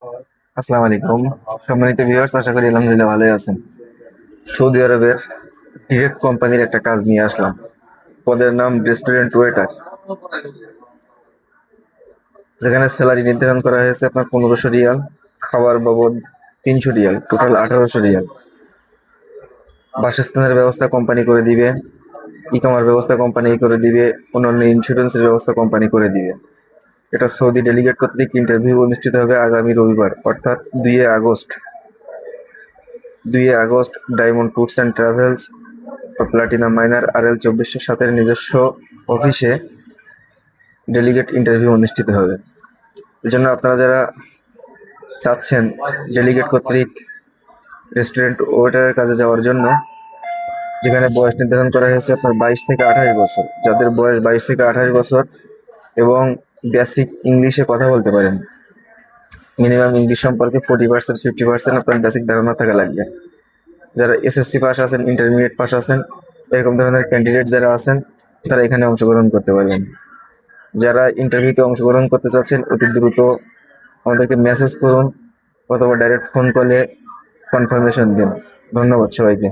আসসালামু আলাইকুম। সম্মানিত ভিউয়ার্স, আশা করি আলহামদুলিল্লাহ ভালোই আছেন। সৌদি আরবের ডিরেক্ট কোম্পানির একটা কাজ নিয়ে আসলাম। পদের নাম রেস্টুরেন্ট ওয়েটার, যেখানে স্যালারি নির্ধারণ করা হয়েছে আপনার 1500 রিয়াল, খাবার বাবদ 300 রিয়াল, টোটাল 1800 রিয়াল। বাসস্থানের ব্যবস্থা কোম্পানি করে দিবে, ইকামার ব্যবস্থা কোম্পানি করে দিবে, অন্যান্য ইন্স্যুরেন্সের ব্যবস্থা কোম্পানি করে দিবে। এটা সৌদি ডেলিগেট কর্তৃক ইন্টারভিউ অনুষ্ঠিত হবে আগামী রবিবার অর্থাৎ 2 August. 2 August diamond tours and travels বা প্লাটিনাম মাইনার RL 2407 নিজস্ব অফিসে ডেলিগেট ইন্টারভিউ অনুষ্ঠিত হবে। এজন্য আপনারা যারা চাচ্ছেন ডেলিগেট কর্তৃক রেস্টুরেন্ট ওয়েটারের কাজে যাওয়ার জন্য, যেখানে বয়স নির্ধারণ করা হয়েছে আপনার 22 থেকে 28 বছর, যাদের বয়স 22 থেকে 28 বছর এবং বেসিক ইংলিশে কথা বলতে পারেন, মিনিমাম ইংলিশ সম্পর্কে 40% 50% আপনার বেসিক ধারণা থাকা লাগবে। যারা SSC পাস আছেন, ইন্টারমিডিয়েট পাস আছেন, এরকম ধরনের ক্যান্ডিডেট যারা আছেন তারা এখানে অংশগ্রহণ করতে পারবেন। যারা ইন্টারভিউতে অংশগ্রহণ করতে চাচ্ছেন অতি দ্রুত আমাদেরকে মেসেজ করুন অথবা ডাইরেক্ট ফোন কলে কনফার্মেশন দিন। ধন্যবাদ সবাইকে।